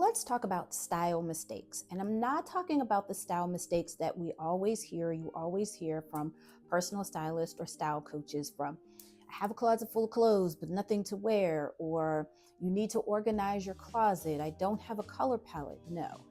let's talk about style mistakes. And I'm not talking about the style mistakes that you always hear from personal stylists or style coaches from, I have a closet full of clothes, but nothing to wear, or you need to organize your closet. I don't have a color palette. No.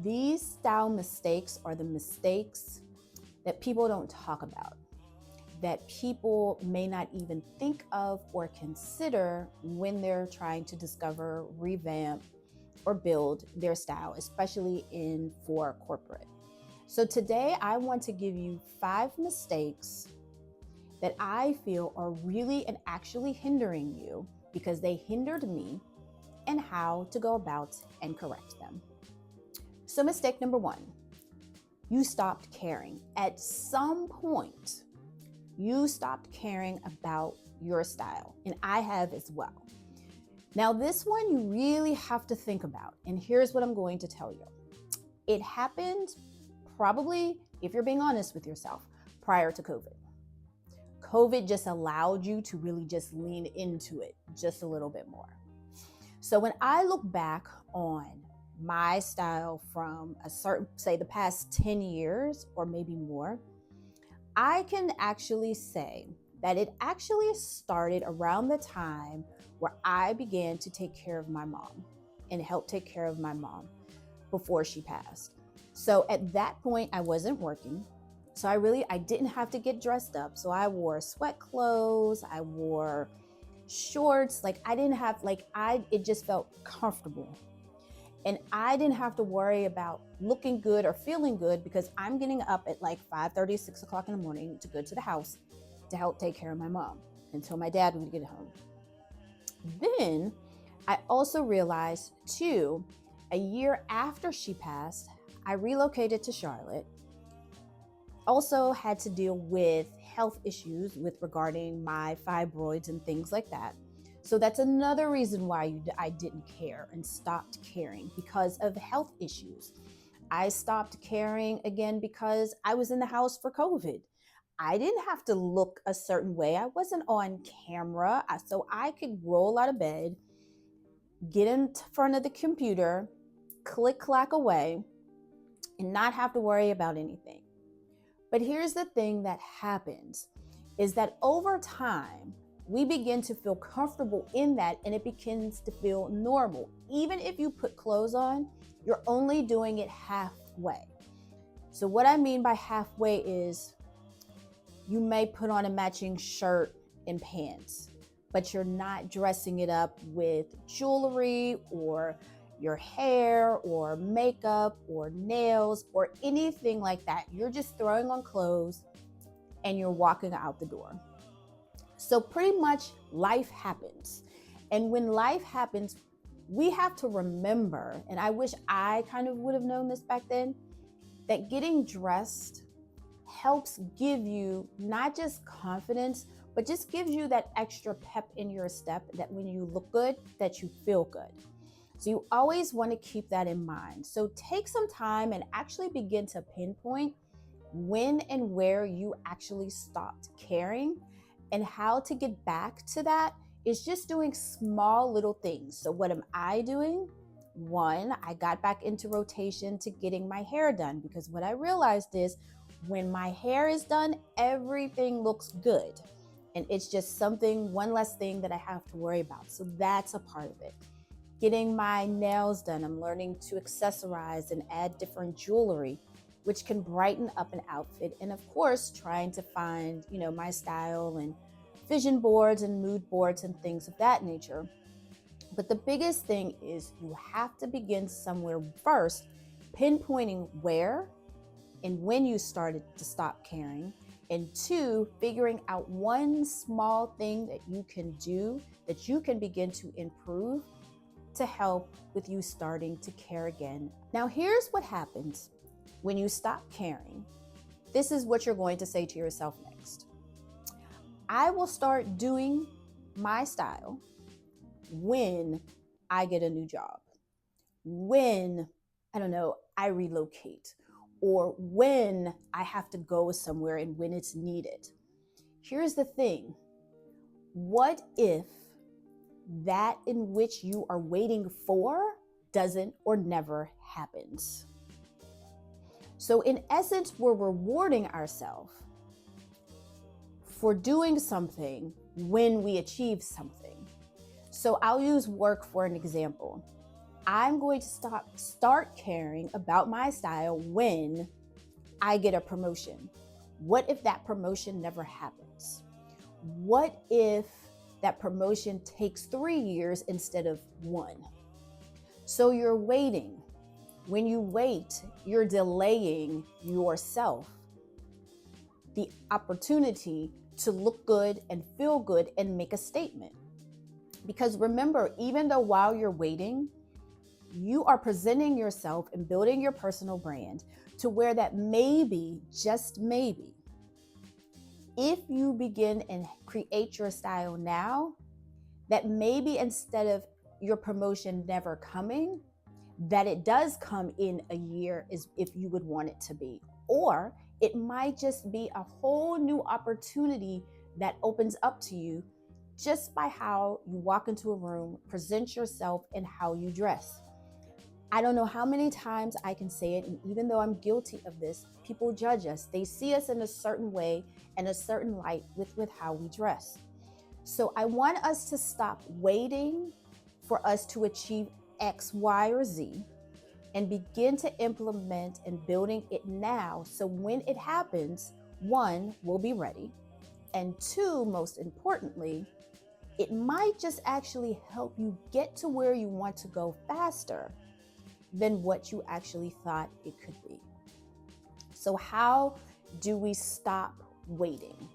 These style mistakes are the mistakes that people don't talk about, that people may not even think of or consider when they're trying to discover, revamp, or build their style, especially for corporate. So today I want to give you 5 mistakes that I feel are really and actually hindering you because they hindered me, and how to go about and correct them. So mistake number 1, you stopped caring. At some point, you stopped caring about your style, and I have as well. Now, this one you really have to think about, and here's what I'm going to tell you. It happened probably, if you're being honest with yourself, prior to COVID. COVID just allowed you to really just lean into it just a little bit more. So when I look back on my style from say the past 10 years or maybe more, I can actually say that it actually started around the time where I began to take care of my mom and help take care of my mom before she passed. So at that point, I wasn't working. So I didn't have to get dressed up. So I wore sweat clothes, I wore shorts. It just felt comfortable. And I didn't have to worry about looking good or feeling good because I'm getting up at like 5:30, 6 o'clock in the morning to go to the house to help take care of my mom until my dad would get home. Then I also realized too, a year after she passed, I relocated to Charlotte. Also had to deal with health issues regarding my fibroids and things like that. So that's another reason why I didn't care and stopped caring, because of health issues. I stopped caring again because I was in the house for COVID. I didn't have to look a certain way. I wasn't on camera, so I could roll out of bed, get in front of the computer, click, clack away, and not have to worry about anything. But here's the thing that happens is that over time, we begin to feel comfortable in that, and it begins to feel normal. Even if you put clothes on, you're only doing it halfway. So what I mean by halfway is you may put on a matching shirt and pants, but you're not dressing it up with jewelry or your hair or makeup or nails or anything like that. You're just throwing on clothes and you're walking out the door. So pretty much life happens. And when life happens, we have to remember, and I wish I kind of would have known this back then, that getting dressed helps give you not just confidence, but just gives you that extra pep in your step, that when you look good, that you feel good. So you always want to keep that in mind. So take some time and actually begin to pinpoint when and where you actually stopped caring, and how to get back to that is just doing small little things. So what am I doing? 1, I got back into rotation to getting my hair done, because what I realized is when my hair is done, everything looks good. And it's just one less thing that I have to worry about. So that's a part of it. Getting my nails done, I'm learning to accessorize and add different jewelry, which can brighten up an outfit. And of course, trying to find, my style and vision boards and mood boards and things of that nature. But the biggest thing is you have to begin somewhere first, pinpointing where and when you started to stop caring. And 2, figuring out one small thing that you can do, that you can begin to improve to help with you starting to care again. Now, here's what happens when you stop caring. This is what you're going to say to yourself next. I will start doing my style when I get a new job, when, I relocate, or when I have to go somewhere and when it's needed. Here's the thing. What if that in which you are waiting for doesn't or never happens. So in essence, we're rewarding ourselves for doing something when we achieve something. So I'll use work for an example. I'm going to start caring about my style when I get a promotion. What if that promotion never happens? What if that promotion takes 3 years instead of 1? So you're waiting. When you wait, you're delaying yourself the opportunity to look good and feel good and make a statement. Because remember, even though while you're waiting, you are presenting yourself and building your personal brand to where that maybe, just maybe, if you begin and create your style now, that maybe instead of your promotion never coming, that it does come in a year is if you would want it to be. Or it might just be a whole new opportunity that opens up to you just by how you walk into a room, present yourself, and how you dress. I don't know how many times I can say it, and even though I'm guilty of this, people judge us. They see us in a certain way and a certain light with how we dress. So I want us to stop waiting for us to achieve X, Y, or Z and begin to implement and building it now. So when it happens, 1, we'll be ready. And 2, most importantly, it might just actually help you get to where you want to go faster than what you actually thought it could be. So how do we stop waiting?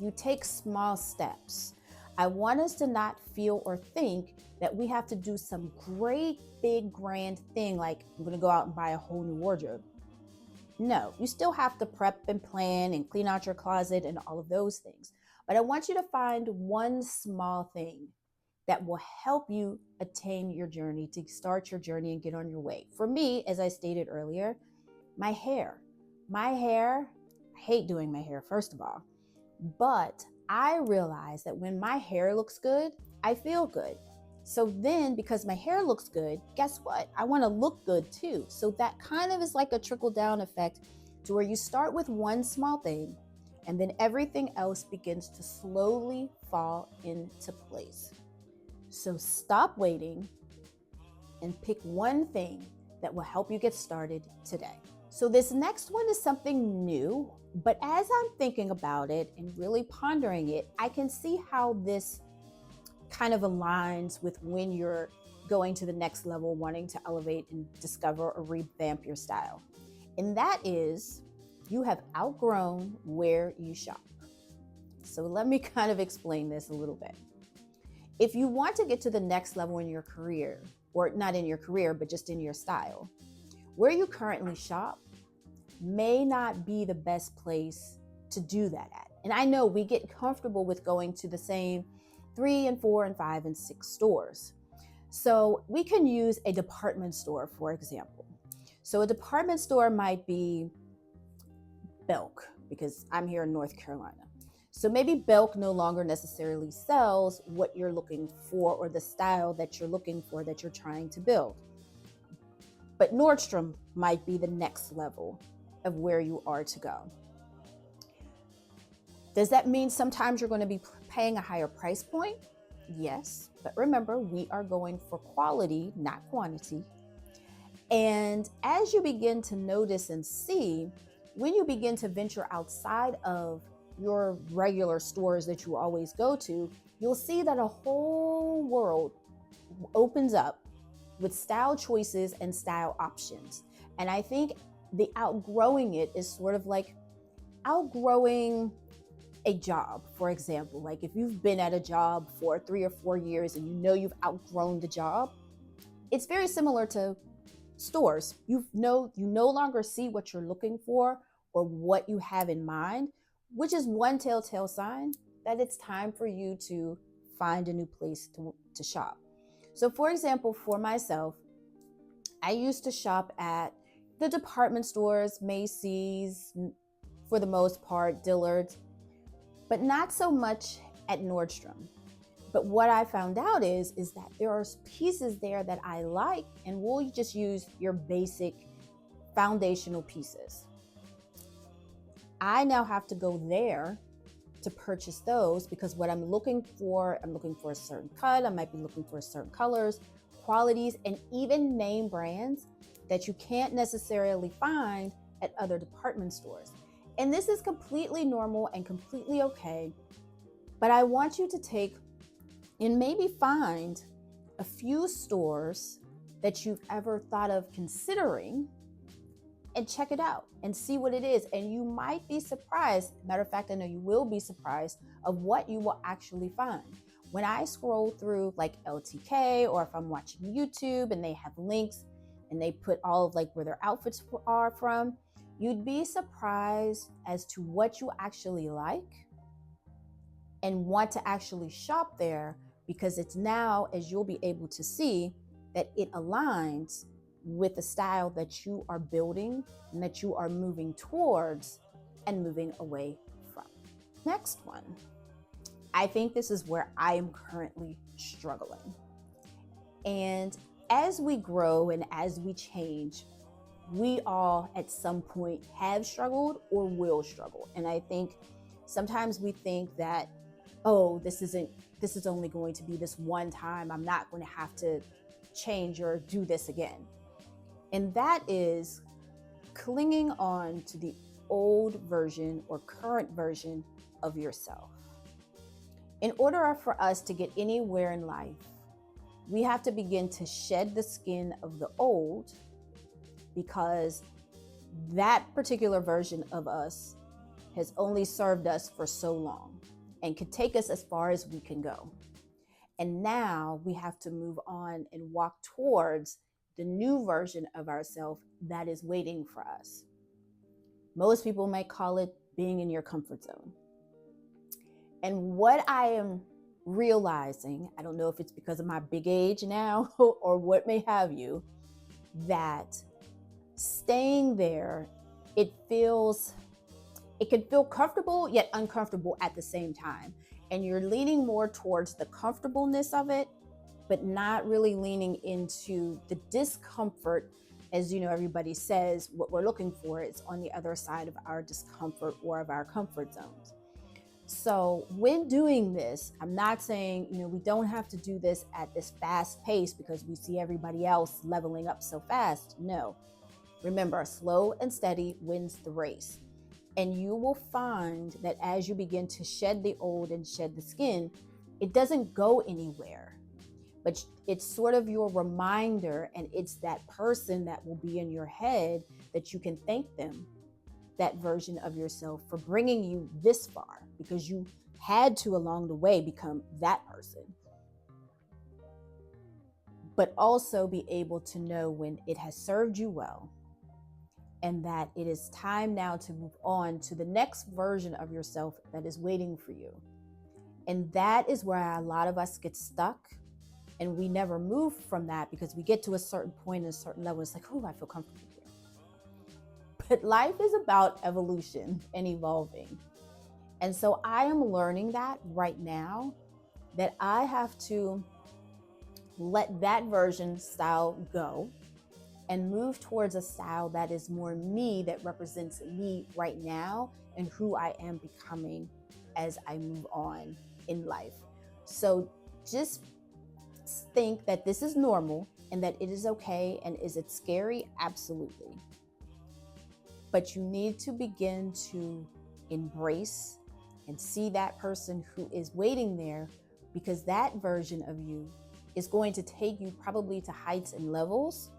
You take small steps. I want us to not feel or think that we have to do some great, big, grand thing like I'm going to go out and buy a whole new wardrobe. No, you still have to prep and plan and clean out your closet and all of those things. But I want you to find one small thing that will help you attain your journey, to start your journey and get on your way. For me, as I stated earlier, my hair. I hate doing my hair, first of all, but I realize that when my hair looks good, I feel good. So then, because my hair looks good, guess what? I want to look good too. So that kind of is like a trickle-down effect to where you start with one small thing and then everything else begins to slowly fall into place. So stop waiting and pick one thing that will help you get started today. So this next one is something new, but as I'm thinking about it and really pondering it, I can see how this kind of aligns with when you're going to the next level, wanting to elevate and discover or revamp your style. And that is, you have outgrown where you shop. So let me kind of explain this a little bit. If you want to get to the next level in your career, or not in your career, but just in your style, where you currently shop may not be the best place to do that at. And I know we get comfortable with going to the same 3 and 4 and 5 and 6 stores. So we can use a department store, for example. So a department store might be Belk, because I'm here in North Carolina. So maybe Belk no longer necessarily sells what you're looking for or the style that you're looking for that you're trying to build. But Nordstrom might be the next level of where you are to go. Does that mean sometimes you're going to be paying a higher price point? Yes, but remember, we are going for quality, not quantity. And as you begin to notice and see, when you begin to venture outside of your regular stores that you always go to, you'll see that a whole world opens up with style choices and style options. And I think the outgrowing it is sort of like outgrowing a job, for example. Like if you've been at a job for 3 or 4 years and you know you've outgrown the job, it's very similar to stores. You no longer see what you're looking for or what you have in mind, which is one telltale sign that it's time for you to find a new place to shop. So for example, for myself, I used to shop at the department stores, Macy's, for the most part, Dillard's, but not so much at Nordstrom. But what I found out is that there are pieces there that I like, and we'll just use your basic foundational pieces. I now have to go there to purchase those, because what I'm looking for a certain cut, I might be looking for certain colors, qualities, and even name brands that you can't necessarily find at other department stores. And this is completely normal and completely okay. But I want you to take and maybe find a few stores that you've ever thought of considering and check it out and see what it is. And you might be surprised. Matter of fact, I know you will be surprised of what you will actually find. When I scroll through like LTK, or if I'm watching YouTube and they have links and they put all of like where their outfits are from, you'd be surprised as to what you actually like and want to actually shop there, because it's now, as you'll be able to see, that it aligns with the style that you are building and that you are moving towards and moving away from. Next one. I think this is where I am currently struggling. And as we grow and as we change, we all at some point have struggled or will struggle. And I think sometimes we think that, oh, this is only going to be this one time. I'm not going to have to change or do this again. And that is clinging on to the old version or current version of yourself. In order for us to get anywhere in life, we have to begin to shed the skin of the old, because that particular version of us has only served us for so long and could take us as far as we can go. And now we have to move on and walk towards the new version of ourselves that is waiting for us. Most people might call it being in your comfort zone. And what I am realizing, I don't know if it's because of my big age now or what may have you, that staying there, it can feel comfortable yet uncomfortable at the same time. And you're leaning more towards the comfortableness of it, but not really leaning into the discomfort. As you know, everybody says what we're looking for is on the other side of our discomfort or of our comfort zones. So when doing this, I'm not saying, we don't have to do this at this fast pace because we see everybody else leveling up so fast. No. Remember, slow and steady wins the race. And you will find that as you begin to shed the old and shed the skin, it doesn't go anywhere. But it's sort of your reminder, and it's that person that will be in your head that you can thank them, that version of yourself, for bringing you this far, because you had to along the way become that person. But also be able to know when it has served you well, and that it is time now to move on to the next version of yourself that is waiting for you. And that is where a lot of us get stuck, and we never move from that, because we get to a certain point, a certain level. It's like, oh, I feel comfortable here. But life is about evolution and evolving. And so I am learning that right now, that I have to let that version style go and move towards a style that is more me, that represents me right now and who I am becoming as I move on in life. So just think that this is normal and that it is okay. And is it scary? Absolutely. But you need to begin to embrace and see that person who is waiting there, because that version of you is going to take you probably to heights and levels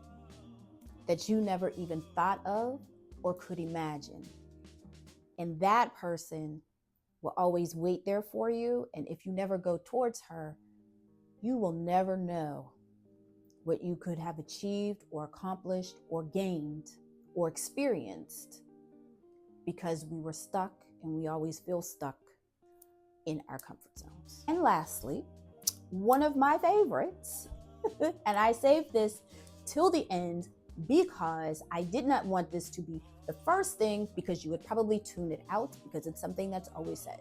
that you never even thought of or could imagine. And that person will always wait there for you. And if you never go towards her, you will never know what you could have achieved or accomplished or gained or experienced, because we were stuck, and we always feel stuck in our comfort zones. And lastly, one of my favorites, and I saved this till the end because I did not want this to be the first thing, because you would probably tune it out, because it's something that's always said.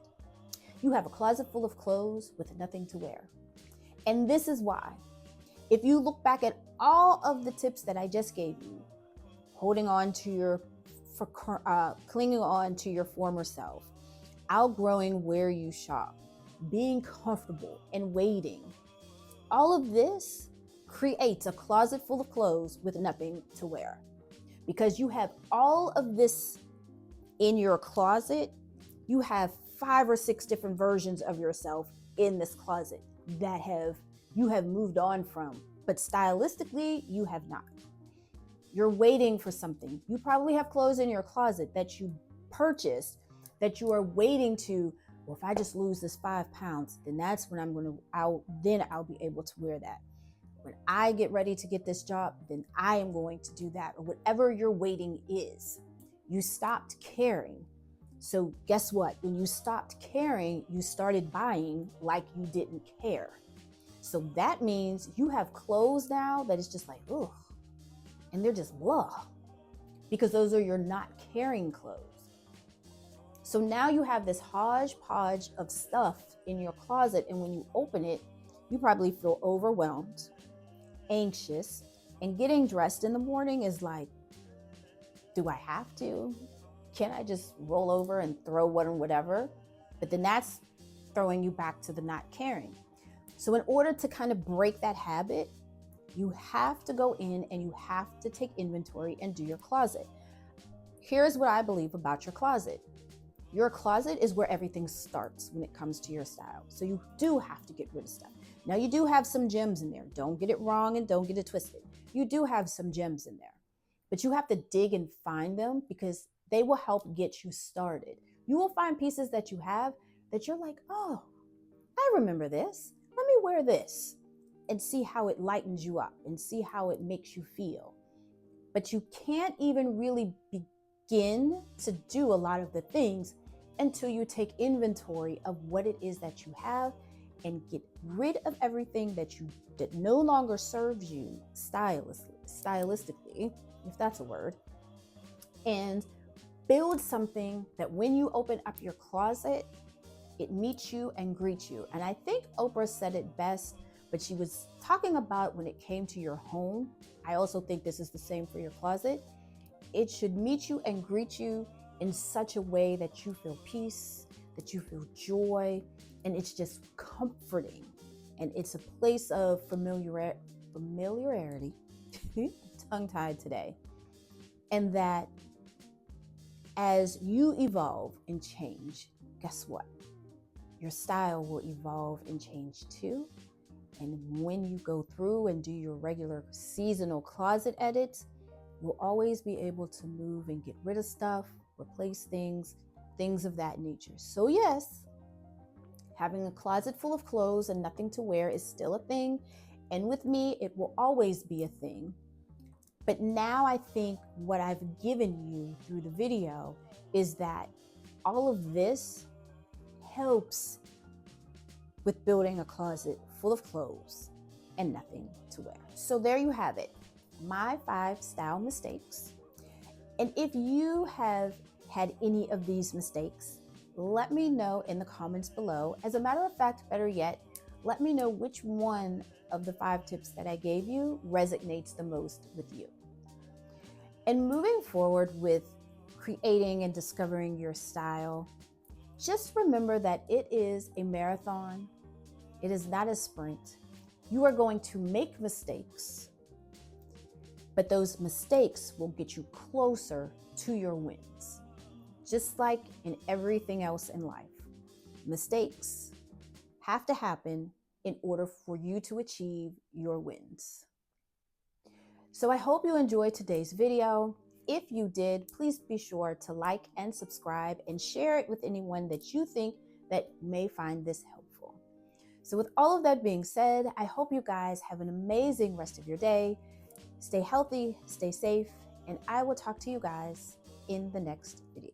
You have a closet full of clothes with nothing to wear. And this is why. If you look back at all of the tips that I just gave you, holding on to your, clinging on to your former self, outgrowing where you shop, being comfortable and waiting, all of this creates a closet full of clothes with nothing to wear. Because you have all of this in your closet, you have 5 or 6 different versions of yourself in this closet that you have moved on from, but stylistically you have not. You're waiting for something. You probably have clothes in your closet that you purchased that you are waiting to, well, if I just lose this 5 pounds, then that's when I'll be able to wear that. When I get ready to get this job, then I am going to do that. Or whatever your waiting is, you stopped caring. So guess what? When you stopped caring, you started buying like you didn't care. So that means you have clothes now that is just like, ugh, and they're just blah, because those are your not caring clothes. So now you have this hodgepodge of stuff in your closet, and when you open it, you probably feel overwhelmed, anxious, and getting dressed in the morning is like, do I have to? Can I just roll over and throw whatever? But then that's throwing you back to the not caring. So in order to kind of break that habit, you have to go in and you have to take inventory and do your closet. Here's what I believe about your closet. Your closet is where everything starts when it comes to your style. So you do have to get rid of stuff. Now you do have some gems in there. Don't get it wrong and don't get it twisted. You do have some gems in there, but you have to dig and find them because they will help get you started. You will find pieces that you have that you're like, oh, I remember this. Let me wear this and see how it lightens you up and see how it makes you feel. But you can't even really begin to do a lot of the things until you take inventory of what it is that you have and get rid of everything that no longer serves you stylistically, if that's a word, and build something that when you open up your closet, it meets you and greets you. And I think Oprah said it best, but she was talking about when it came to your home. I also think this is the same for your closet. It should meet you and greet you in such a way that you feel peace, that you feel joy, and it's just comforting. And it's a place of familiarity, tongue-tied today. And that as you evolve and change, guess what? Your style will evolve and change too. And when you go through and do your regular seasonal closet edits, you'll always be able to move and get rid of stuff, replace things of that nature. So yes, having a closet full of clothes and nothing to wear is still a thing. And with me, it will always be a thing. But now I think what I've given you through the video is that all of this helps with building a closet full of clothes and nothing to wear. So there you have it, my 5 style mistakes. And if you have had any of these mistakes, let me know in the comments below. As a matter of fact, better yet, let me know which one of the 5 tips that I gave you resonates the most with you. And moving forward with creating and discovering your style, just remember that it is a marathon. It is not a sprint. You are going to make mistakes, but those mistakes will get you closer to your wins. Just like in everything else in life, mistakes have to happen in order for you to achieve your wins. So I hope you enjoyed today's video. If you did, please be sure to like and subscribe and share it with anyone that you think that may find this helpful. So with all of that being said, I hope you guys have an amazing rest of your day. Stay healthy, stay safe, and I will talk to you guys in the next video.